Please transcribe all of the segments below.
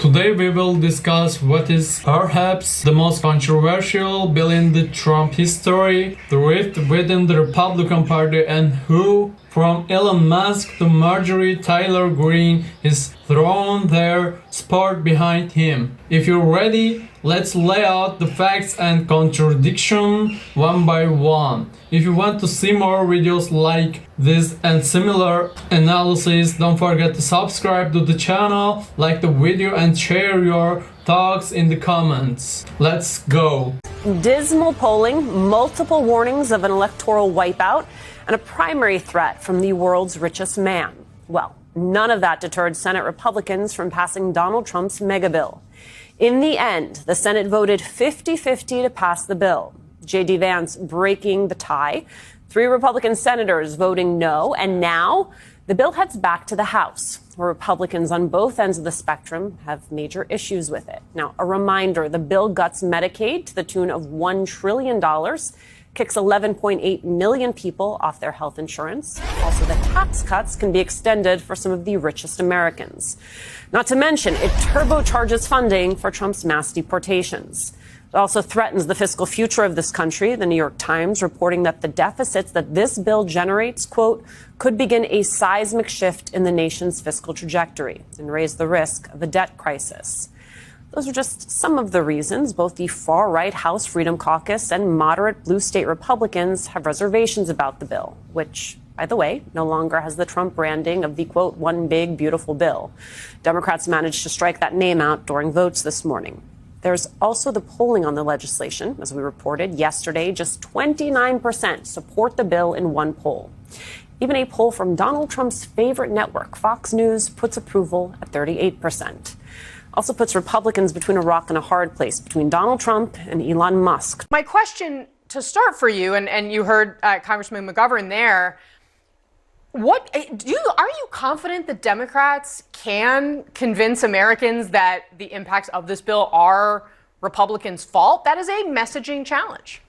Today we will discuss what is perhaps the most controversial bill in the Trump history, the rift within the Republican Party, and who, from Elon Musk to Marjorie Taylor Greene, is throwing their support behind him. If you're ready, let's lay out the facts and contradiction one by one. If you want to see more videos like this and similar analysis, don't forget to subscribe to the channel, like the video, and share your thoughts in the comments. Let's go. Dismal polling, multiple warnings of an electoral wipeout, and a primary threat from the world's richest man. Well, none of that deterred Senate Republicans from passing Donald Trump's mega bill. In the end, the Senate voted 50-50 to pass the bill. J.D. Vance breaking the tie, 3 Republican senators voting no, and now the bill heads back to the House, where Republicans on both ends of the spectrum have major issues with it. Now, a reminder, the bill guts Medicaid to the tune of $1 trillion, kicks 11.8 million people off their health insurance. Also, the tax cuts can be extended for some of the richest Americans. Not to mention, it turbocharges funding for Trump's mass deportations. It also threatens the fiscal future of this country. The New York Times reporting that the deficits that this bill generates, quote, could begin a seismic shift in the nation's fiscal trajectory and raise the risk of a debt crisis. Those are just some of the reasons both the far-right House Freedom Caucus and moderate blue state Republicans have reservations about the bill, which, by the way, no longer has the Trump branding of the, quote, one big, beautiful bill. Democrats managed to strike that name out during votes this morning. There's also the polling on the legislation. As we reported yesterday, just 29% support the bill in one poll. Even a poll from Donald Trump's favorite network, Fox News, puts approval at 38%. Also puts Republicans between a rock and a hard place, between Donald Trump and Elon Musk. My question to start for you, and you heard Congressman McGovern there, are you confident that Democrats can convince Americans that the impacts of this bill are Republicans' fault? That is a messaging challenge.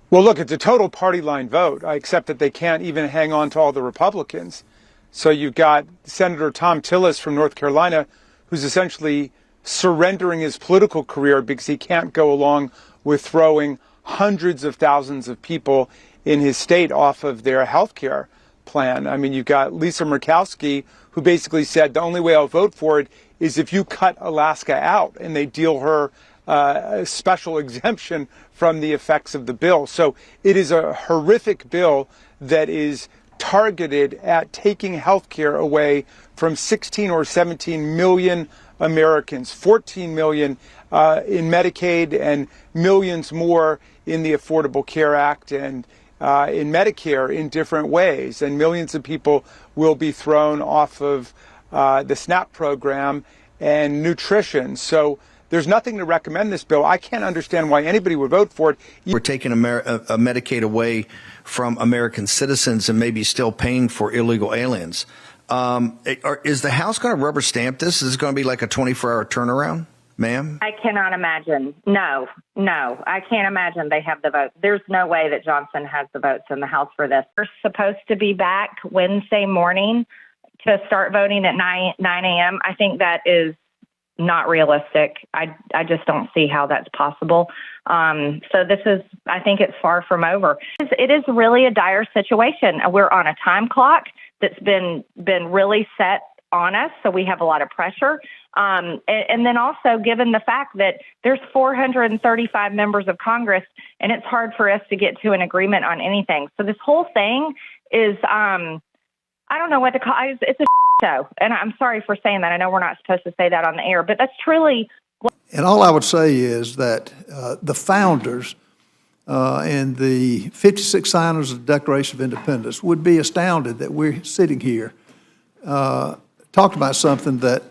Well, look, it's a total party line vote, except that they can't even hang on to all the Republicans. So you've got Senator Tom Tillis from North Carolina, who's essentially surrendering his political career because he can't go along with throwing hundreds of thousands of people in his state off of their health care plan. I mean, you've got Lisa Murkowski, who basically said the only way I'll vote for it is if you cut Alaska out and they deal her a special exemption from the effects of the bill. So it is a horrific bill that is targeted at taking health care away from 16 or 17 million Americans, 14 million in Medicaid and millions more in the Affordable Care Act and in Medicare in different ways. And millions of people will be thrown off of the SNAP program and nutrition. So there's nothing to recommend this bill. I can't understand why anybody would vote for it. We're taking a Medicaid away from American citizens and maybe still paying for illegal aliens. Is the House going to rubber stamp this? Is it going to be like a 24-hour turnaround, ma'am? I cannot imagine. No, I can't imagine they have the vote. There's no way that Johnson has the votes in the House for this. We're supposed to be back Wednesday morning to start voting at 9 a.m. I think that is not realistic. I just don't see how that's possible. So this is, I think it's far from over. It is really a dire situation. We're on a time clock that's been really set on us, so we have a lot of pressure. And then also given the fact that there's 435 members of Congress, and it's hard for us to get to an agreement on anything. So this whole thing is, I don't know what to call it. It's a show. And I'm sorry for saying that. I know we're not supposed to say that on the air, but that's truly. And all I would say is that the founders and the 56 signers of the Declaration of Independence would be astounded that we're sitting here talking about something that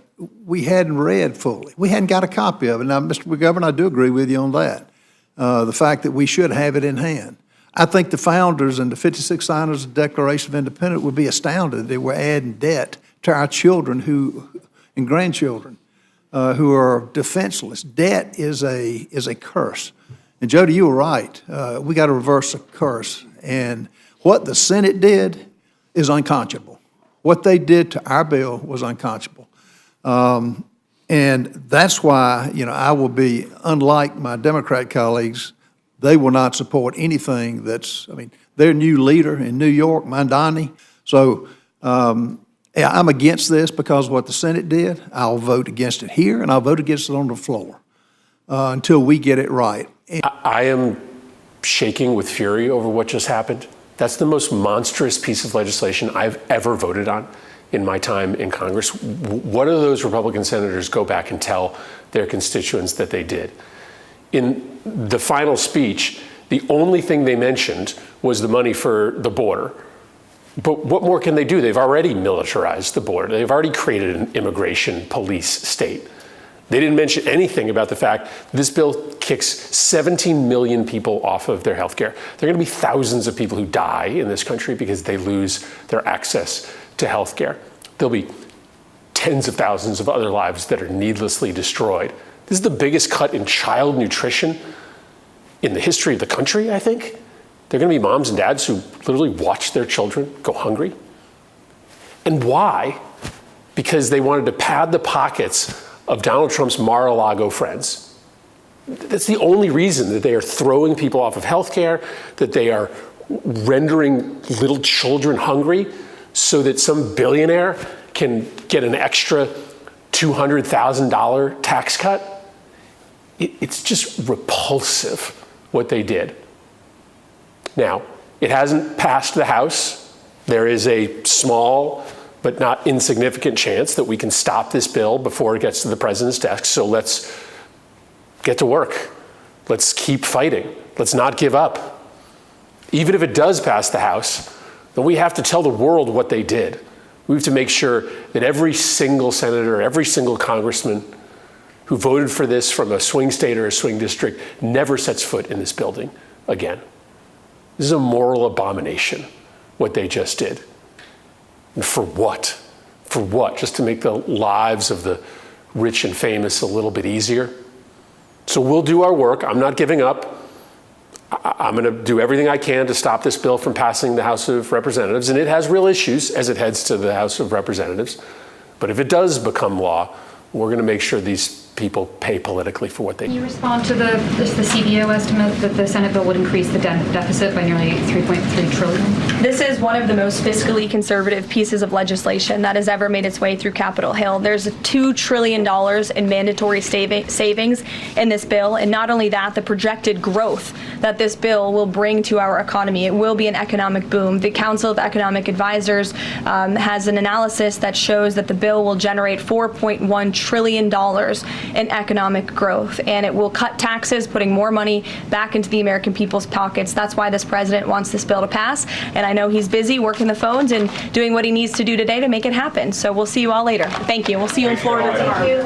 we hadn't read fully. We hadn't got a copy of it. Now, Mr. McGovern, I do agree with you on that, the fact that we should have it in hand. I think the founders and the 56 signers of the Declaration of Independence would be astounded that we're adding debt to our children and grandchildren who are defenseless. Debt is a curse. And Jody, you were right. We got to reverse the curse. And what the Senate did is unconscionable. What they did to our bill was unconscionable. And that's why, I will be, unlike my Democrat colleagues, they will not support anything their new leader in New York, Mandani. So I'm against this because of what the Senate did. I'll vote against it here, and I'll vote against it on the floor until we get it right. I am shaking with fury over what just happened. That's the most monstrous piece of legislation I've ever voted on in my time in Congress. What do those Republican senators go back and tell their constituents that they did? In the final speech, the only thing they mentioned was the money for the border. But what more can they do? They've already militarized the border. They've already created an immigration police state. They didn't mention anything about the fact this bill kicks 17 million people off of their health care. There are going to be thousands of people who die in this country because they lose their access to health care. There'll be tens of thousands of other lives that are needlessly destroyed. This is the biggest cut in child nutrition in the history of the country, I think. There are going to be moms and dads who literally watch their children go hungry. And why? Because they wanted to pad the pockets of Donald Trump's Mar-a-Lago friends. That's the only reason that they are throwing people off of health care, that they are rendering little children hungry so that some billionaire can get an extra $200,000 tax cut. It's just repulsive what they did. Now, it hasn't passed the House. There is a small but not insignificant chance that we can stop this bill before it gets to the president's desk. So let's get to work. Let's keep fighting. Let's not give up. Even if it does pass the House, then we have to tell the world what they did. We have to make sure that every single senator, every single congressman who voted for this from a swing state or a swing district never sets foot in this building again. This is a moral abomination, what they just did. And for what? For what? Just to make the lives of the rich and famous a little bit easier? So we'll do our work. I'm not giving up. I'm going to do everything I can to stop this bill from passing the House of Representatives. And it has real issues as it heads to the House of Representatives. But if it does become law, we're going to make sure these people pay politically for what they do. Can you respond to the CBO estimate that the Senate bill would increase the deficit by nearly $3.3 trillion? This is one of the most fiscally conservative pieces of legislation that has ever made its way through Capitol Hill. There's $2 trillion in mandatory savings in this bill. And not only that, the projected growth that this bill will bring to our economy. It will be an economic boom. The Council of Economic Advisors has an analysis that shows that the bill will generate $4.1 trillion in economic growth, and it will cut taxes, putting more money back into the American people's pockets. That's why this president wants this bill to pass, and I know he's busy working the phones and doing what he needs to do today to make it happen. So we'll see you all later. Thank you. We'll see you in Florida tomorrow.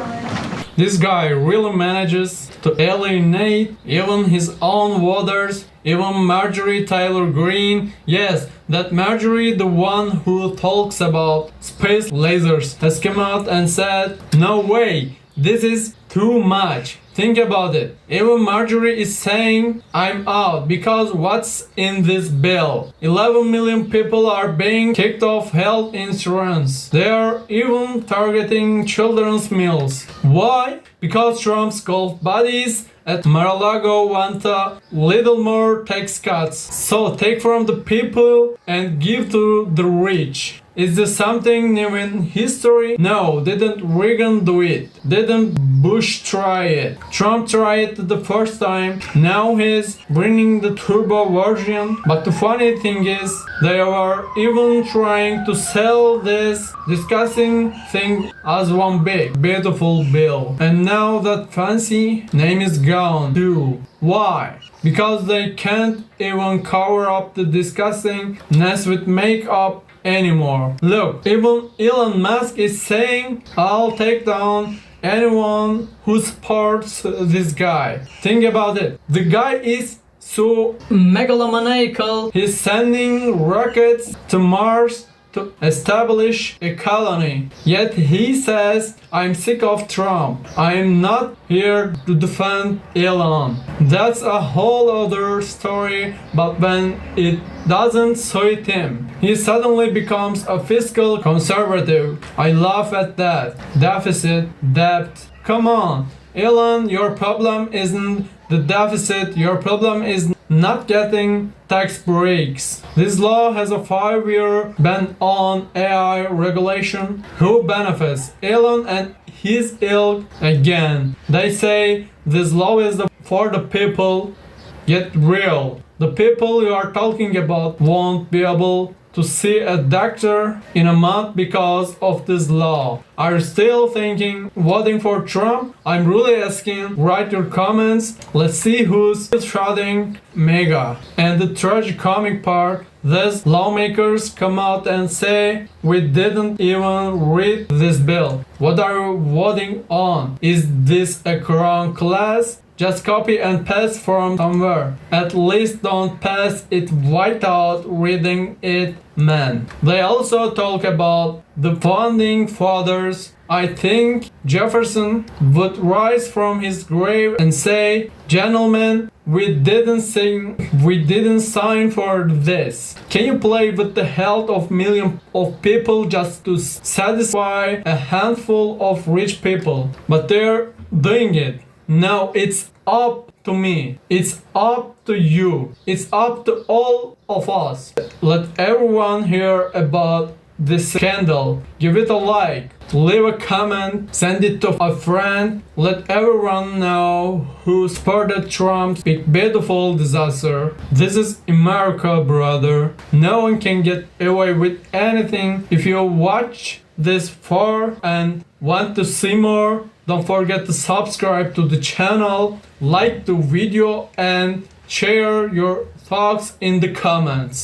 This guy really manages to alienate even his own voters, even Marjorie Taylor Greene. Yes, that Marjorie, the one who talks about space lasers, has come out and said, no way, this is too much. Think about it. Even Marjorie is saying, I'm out, because what's in this bill? 11 million people are being kicked off health insurance. They are even targeting children's meals. Why? Because Trump's golf buddies at Mar-a-Lago want a little more tax cuts. So take from the people and give to the rich. Is this something new in history? No, didn't Reagan do it? Didn't Bush try it? Trump tried it the first time. Now he's bringing the turbo version. But the funny thing is, they are even trying to sell this disgusting thing as one big, beautiful bill. And now that fancy name is gone too. Why? Because they can't even cover up the disgustingness with makeup anymore. Look, even Elon Musk is saying, I'll take down anyone who supports this guy. Think about it. The guy is so megalomaniacal. He's sending rockets to Mars to establish a colony. Yet he says, I'm sick of Trump. I'm not here to defend Elon. That's a whole other story, but when it doesn't suit him, he suddenly becomes a fiscal conservative. I laugh at that. Deficit, debt. Come on, Elon, your problem isn't the deficit, your problem is not getting tax breaks. This law has a 5-year ban on AI regulation. Who benefits? Elon and his ilk again. They say this law is for the people, yet real. The people you are talking about won't be able to see a doctor in a month because of this law. Are you still thinking voting for Trump? I'm really asking. Write your comments. Let's see who's shouting mega. And the tragicomic part, these lawmakers come out and say we didn't even read this bill. What are you voting on? Is this a Quran class? Just copy and paste from somewhere. At least don't pass it without reading it, man. They also talk about the founding fathers. I think Jefferson would rise from his grave and say, gentlemen, we didn't sign for this. Can you play with the health of millions of people just to satisfy a handful of rich people? But they're doing it. No, it's up to me. It's up to you. It's up to all of us. Let everyone hear about this scandal. Give it a like. Leave a comment. Send it to a friend. Let everyone know who supported Trump's big beautiful disaster. This is America, brother. No one can get away with anything. If you watch this far and want to see more, don't forget to subscribe to the channel, like the video, and share your thoughts in the comments.